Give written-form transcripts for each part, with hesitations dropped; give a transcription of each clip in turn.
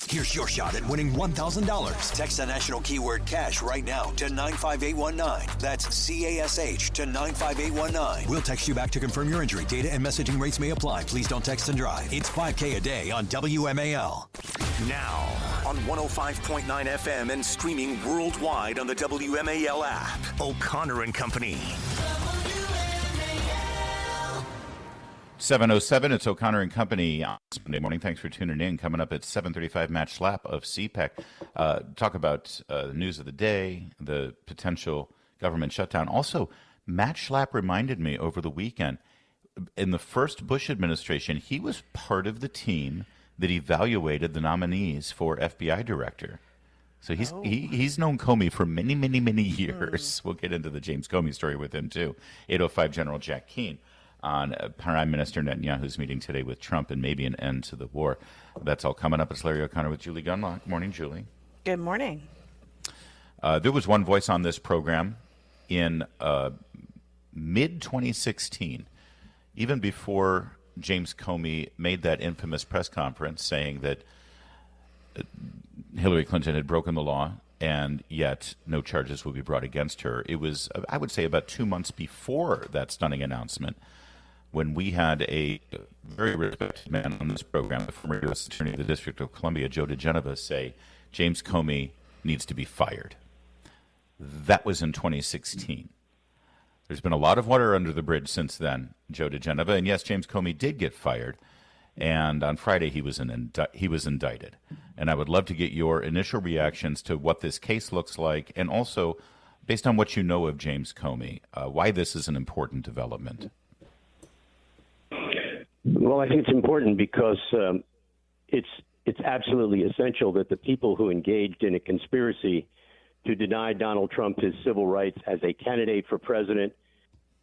Here's your shot at winning $1,000. Text the national keyword cash right now to 95819. That's CASH to 95819. We'll text you back to confirm your entry. Data and messaging rates may apply. Please don't text and drive. It's $5K a day on WMAL. Now on 105.9 FM and streaming worldwide on the WMAL app. O'Connor and Company. 7:07, it's O'Connor and Company on Monday morning. Thanks for tuning in. Coming up at 7:35, Matt Schlapp of CPEC. Talk about the news of the day, the potential government shutdown. Also, Matt Schlapp reminded me over the weekend, in the first Bush administration, he was part of the team that evaluated the nominees for FBI director. So he's known Comey for many, many, many years. We'll get into the James Comey story with him, too. 8:05 General Jack Keane on Prime Minister Netanyahu's meeting today with Trump and maybe an end to the war. That's all coming up. It's Larry O'Connor with Julie Gunlock. Morning, Julie. Good morning. There was one voice on this program in mid-2016, even before James Comey made that infamous press conference saying that Hillary Clinton had broken the law and yet no charges will be brought against her. It was, I would say, about 2 months before that stunning announcement when we had a very respected man on this program, the former U.S. Attorney of the District of Columbia, Joe diGenova, say James Comey needs to be fired. That was in 2016. There's been a lot of water under the bridge since then, Joe diGenova. And yes, James Comey did get fired. And on Friday, he was indicted. And I would love to get your initial reactions to what this case looks like, and also, based on what you know of James Comey, why this is an important development. Well, I think it's important because it's absolutely essential that the people who engaged in a conspiracy to deny Donald Trump his civil rights as a candidate for president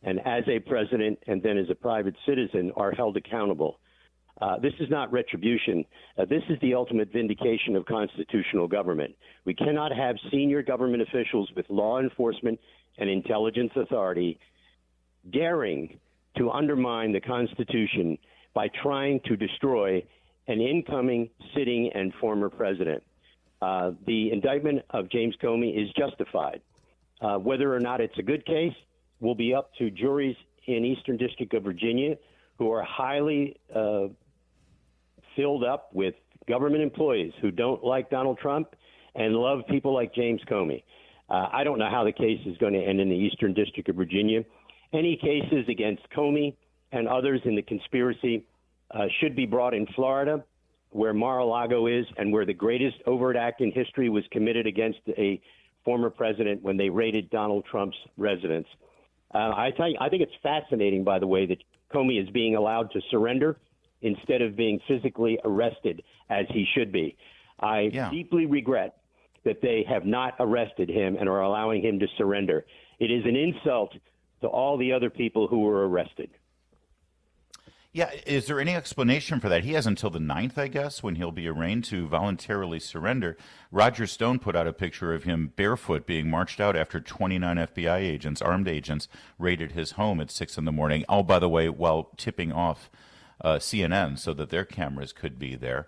and as a president and then as a private citizen are held accountable. This is not retribution. This is the ultimate vindication of constitutional government. We cannot have senior government officials with law enforcement and intelligence authority daring to undermine the Constitution by trying to destroy an incoming, sitting, and former president. The indictment of James Comey is justified. Whether or not it's a good case will be up to juries in Eastern District of Virginia who are highly filled up with government employees who don't like Donald Trump and love people like James Comey. I don't know how the case is going to end in the Eastern District of Virginia. Any cases against Comey and others in the conspiracy should be brought in Florida, where Mar-a-Lago is and where the greatest overt act in history was committed against a former president when they raided Donald Trump's residence. I think it's fascinating, by the way, that Comey is being allowed to surrender instead of being physically arrested as he should be. I deeply regret that they have not arrested him and are allowing him to surrender. It is an insult to all the other people who were arrested. Yeah, is there any explanation for that? He has until the 9th, I guess, when he'll be arraigned to voluntarily surrender. Roger Stone put out a picture of him barefoot being marched out after 29 FBI agents, armed agents, raided his home at 6 in the morning. Oh, by the way, while tipping off CNN so that their cameras could be there.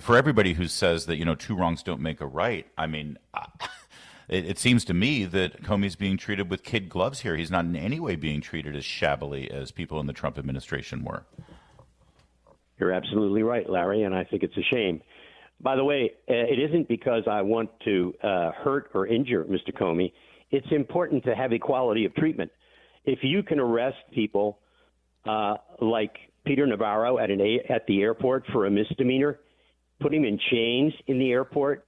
For everybody who says that, two wrongs don't make a right, I mean, it seems to me that Comey's being treated with kid gloves here. He's not in any way being treated as shabbily as people in the Trump administration were. You're absolutely right, Larry, and I think it's a shame. By the way, it isn't because I want to hurt or injure Mr. Comey. It's important to have equality of treatment. If you can arrest people like Peter Navarro at the airport for a misdemeanor, put him in chains in the airport,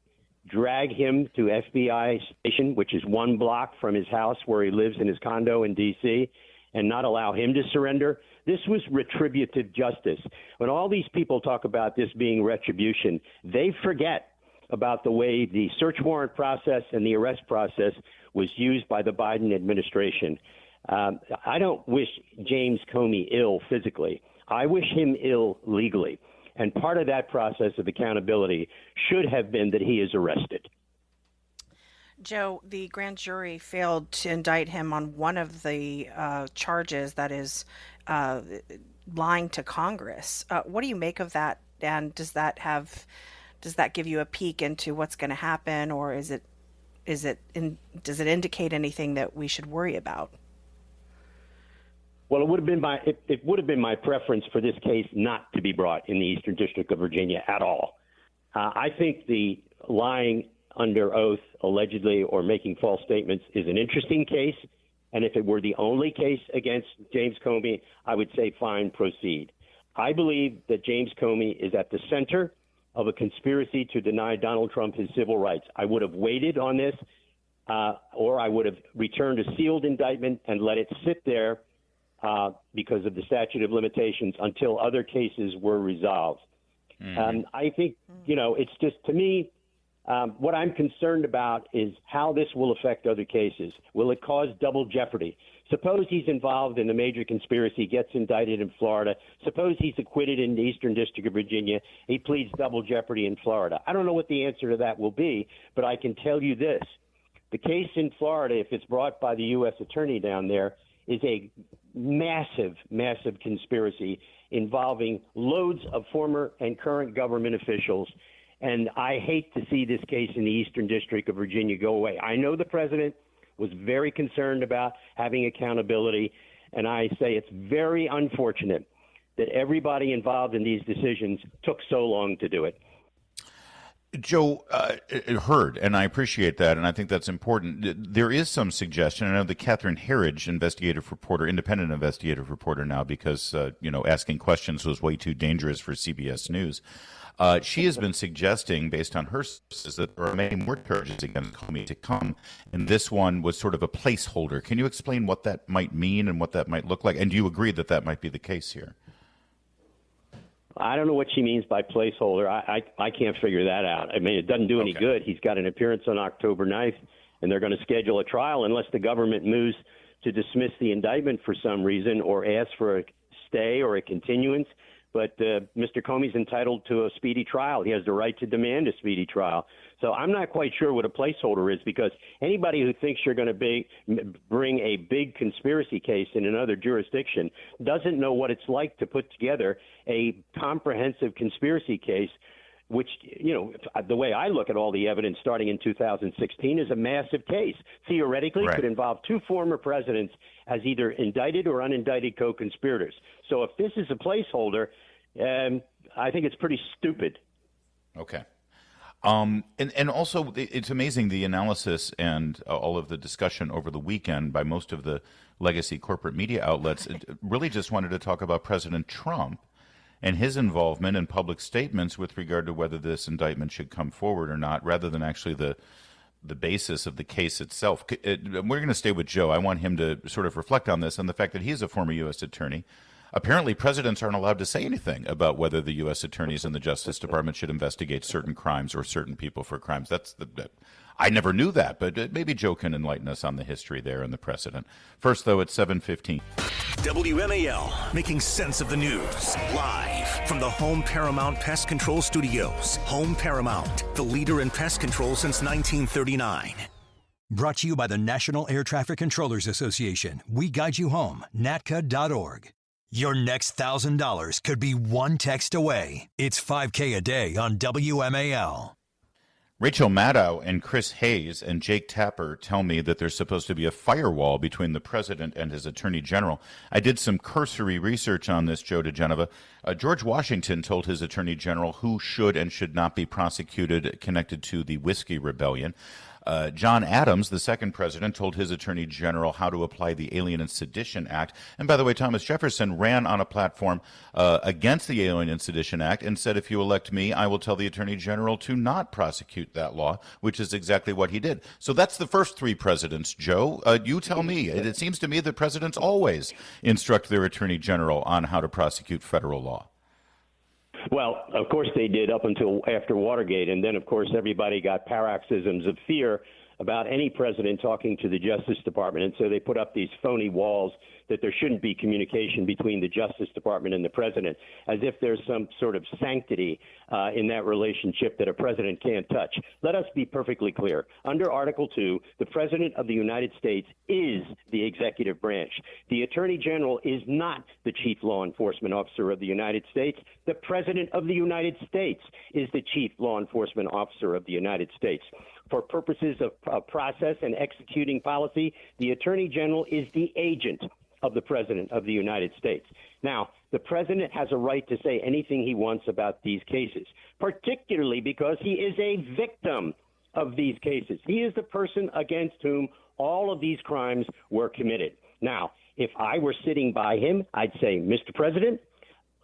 drag him to FBI station, which is 1 block from his house where he lives in his condo in D.C., and not allow him to surrender. This was retributive justice. When all these people talk about this being retribution, they forget about the way the search warrant process and the arrest process was used by the Biden administration. I don't wish James Comey ill physically. I wish him ill legally. And part of that process of accountability should have been that he is arrested. Joe, the grand jury failed to indict him on one of the charges, that is lying to Congress. What do you make of that? And does that have does that give you a peek into what's going to happen, or does it indicate anything that we should worry about? Well, it would have been my preference for this case not to be brought in the Eastern District of Virginia at all. I think the lying under oath, allegedly, or making false statements is an interesting case. And if it were the only case against James Comey, I would say, fine, proceed. I believe that James Comey is at the center of a conspiracy to deny Donald Trump his civil rights. I would have waited on this, or I would have returned a sealed indictment and let it sit there because of the statute of limitations until other cases were resolved. I think, it's just, to me, what I'm concerned about is how this will affect other cases. Will it cause double jeopardy? Suppose he's involved in a major conspiracy, gets indicted in Florida. Suppose he's acquitted in the Eastern District of Virginia. He pleads double jeopardy in Florida. I don't know what the answer to that will be, but I can tell you this. The case in Florida, if it's brought by the U.S. attorney down there, is a massive, massive conspiracy involving loads of former and current government officials. And I hate to see this case in the Eastern District of Virginia go away. I know the president was very concerned about having accountability, and I say it's very unfortunate that everybody involved in these decisions took so long to do it. Joe, heard, and I appreciate that, and I think that's important. There is some suggestion. I know that Catherine Herridge, independent investigative reporter now, because asking questions was way too dangerous for CBS News. She has been suggesting, based on her sources, that there are many more charges against Comey to come, and this one was sort of a placeholder. Can you explain what that might mean and what that might look like? And do you agree that that might be the case here? I don't know what she means by placeholder. I can't figure that out. I mean, it doesn't do any good. He's got an appearance on October 9th, and they're going to schedule a trial unless the government moves to dismiss the indictment for some reason or ask for a stay or a continuance. But Mr. Comey's entitled to a speedy trial. He has the right to demand a speedy trial. So I'm not quite sure what a placeholder is, because anybody who thinks you're going to bring a big conspiracy case in another jurisdiction doesn't know what it's like to put together a comprehensive conspiracy case, which, the way I look at all the evidence starting in 2016 is a massive case. Theoretically, could involve two former presidents as either indicted or unindicted co-conspirators. So if this is a placeholder, I think it's pretty stupid. Okay. And also, it's amazing the analysis and all of the discussion over the weekend by most of the legacy corporate media outlets really just wanted to talk about President Trump and his involvement in public statements with regard to whether this indictment should come forward or not, rather than actually the basis of the case itself. We're going to stay with Joe. I want him to sort of reflect on this and the fact that he's a former U.S. attorney. Apparently, presidents aren't allowed to say anything about whether the U.S. attorneys and the Justice Department should investigate certain crimes or certain people for crimes. I never knew that, but maybe Joe can enlighten us on the history there and the precedent. First, though, it's 7:15. WMAL, making sense of the news. Live from the Home Paramount Pest Control Studios. Home Paramount, the leader in pest control since 1939. Brought to you by the National Air Traffic Controllers Association. We guide you home. NATCA.org. Your next $1,000 could be one text away. It's 5K a day on WMAL. Rachel Maddow and Chris Hayes and Jake Tapper tell me that there's supposed to be a firewall between the president and his attorney general. I did some cursory research on this, Joe diGenova. George Washington told his attorney general who should and should not be prosecuted connected to the Whiskey Rebellion. John Adams, the second president, told his attorney general how to apply the Alien and Sedition Act. And by the way, Thomas Jefferson ran on a platform against the Alien and Sedition Act and said, if you elect me, I will tell the attorney general to not prosecute that law, which is exactly what he did. So that's the first three presidents, Joe. You tell me. It seems to me that presidents always instruct their attorney general on how to prosecute federal law. Well, of course they did up until after Watergate. And then, of course, everybody got paroxysms of fear about any president talking to the Justice Department. And so they put up these phony walls that there shouldn't be communication between the Justice Department and the president, as if there's some sort of sanctity in that relationship that a president can't touch. Let us be perfectly clear. Under Article 2, the President of the United States is the executive branch. The Attorney General is not the chief law enforcement officer of the United States. The President of the United States is the chief law enforcement officer of the United States. For purposes of process and executing policy, the Attorney General is the agent of the President of the United States. Now, the President has a right to say anything he wants about these cases, particularly because he is a victim of these cases. He is the person against whom all of these crimes were committed. Now, if I were sitting by him, I'd say, Mr. President,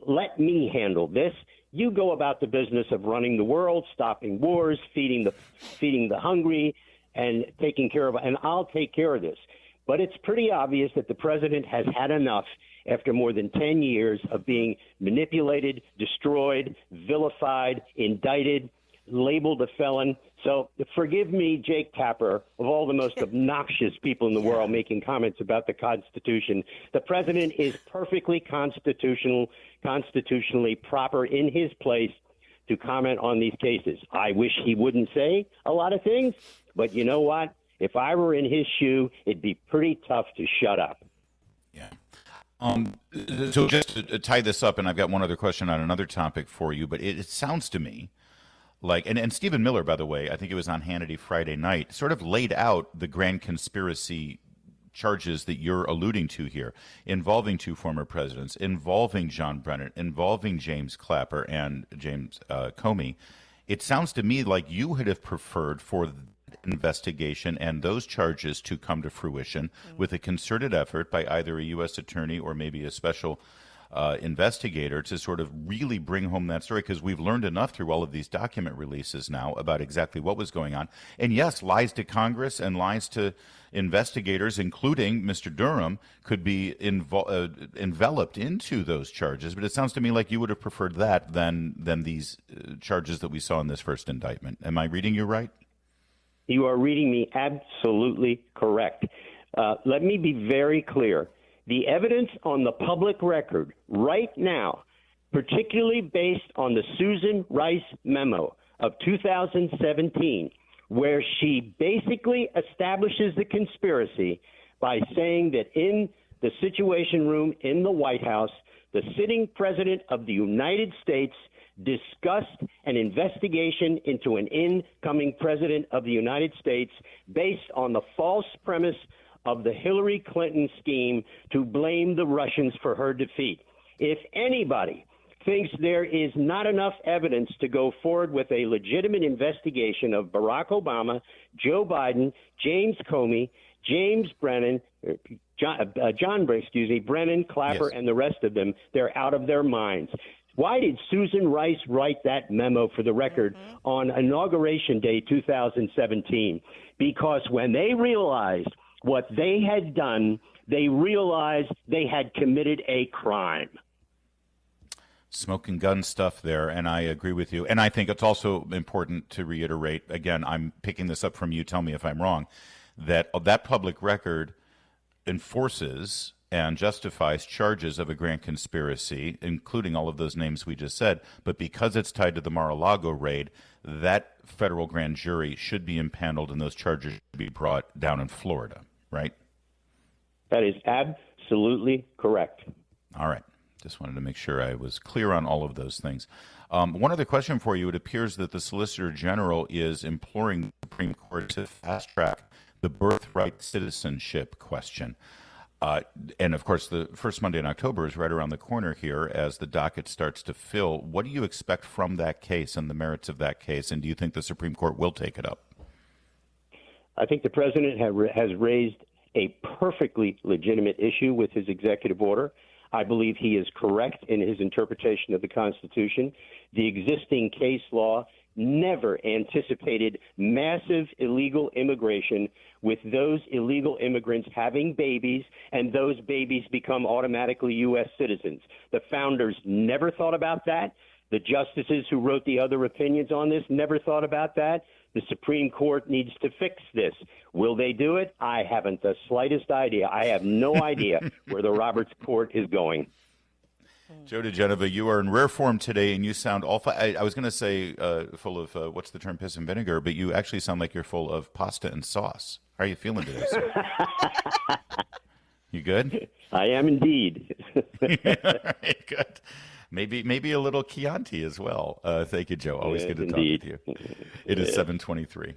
let me handle this. You go about the business of running the world, stopping wars, feeding the hungry, and taking care of, and I'll take care of this. But it's pretty obvious that the president has had enough after more than 10 years of being manipulated, destroyed, vilified, indicted, labeled a felon. So forgive me, Jake Tapper, of all the most obnoxious people in the world making comments about the Constitution. The president is perfectly constitutionally proper in his place to comment on these cases. I wish he wouldn't say a lot of things, but you know what? If I were in his shoe, it'd be pretty tough to shut up. Yeah. So just to tie this up, and I've got one other question on another topic for you, but it sounds to me like, and Stephen Miller, by the way, I think it was on Hannity Friday night, sort of laid out the grand conspiracy charges that you're alluding to here, involving two former presidents, involving John Brennan, involving James Clapper and James Comey. It sounds to me like you would have preferred for investigation and those charges to come to fruition with a concerted effort by either a U.S. attorney or maybe a special investigator to sort of really bring home that story, because we've learned enough through all of these document releases now about exactly what was going on. And yes, lies to Congress and lies to investigators, including Mr. Durham, could be enveloped into those charges. But it sounds to me like you would have preferred that than these charges that we saw in this first indictment. Am I reading you right? You are reading me absolutely correct. Let me be very clear. The evidence on the public record right now, particularly based on the Susan Rice memo of 2017, where she basically establishes the conspiracy by saying that in the Situation Room in the White House, the sitting president of the United States discussed an investigation into an incoming president of the United States based on the false premise of the Hillary Clinton scheme to blame the Russians for her defeat. If anybody thinks there is not enough evidence to go forward with a legitimate investigation of Barack Obama, Joe Biden, James Comey, James Brennan, Brennan, Clapper, yes, and the rest of them, they're out of their minds. Why did Susan Rice write that memo, for the record, on Inauguration Day 2017? Because when they realized what they had done, they realized they had committed a crime. Smoking gun stuff there, and I agree with you. And I think it's also important to reiterate, again, I'm picking this up from you, tell me if I'm wrong, that that public record enforces and justifies charges of a grand conspiracy, including all of those names we just said. But because it's tied to the Mar-a-Lago raid, that federal grand jury should be impaneled and those charges should be brought down in Florida, right? That is absolutely correct. All right. Just wanted to make sure I was clear on all of those things. One other question for you. It appears that the Solicitor General is imploring the Supreme Court to fast-track the birthright citizenship question. And, of course, the first Monday in October is right around the corner here as the docket starts to fill. What do you expect from that case and the merits of that case, and do you think the Supreme Court will take it up? I think the president has raised a perfectly legitimate issue with his executive order. I believe he is correct in his interpretation of the Constitution. The existing case law never anticipated massive illegal immigration with those illegal immigrants having babies and those babies become automatically U.S. citizens. The founders never thought about that. The justices who wrote the other opinions on this never thought about that. The Supreme Court needs to fix this. Will they do it? I haven't the slightest idea. I have no idea where the Roberts Court is going. Joe diGenova, you are in rare form today, and you sound awful. I was going to say full of, what's the term, piss and vinegar, but you actually sound like you're full of pasta and sauce. How are you feeling today, sir? You good? I am indeed. Right, good. Maybe a little Chianti as well. Thank you, Joe. Always good to talk with you. It is 7:23.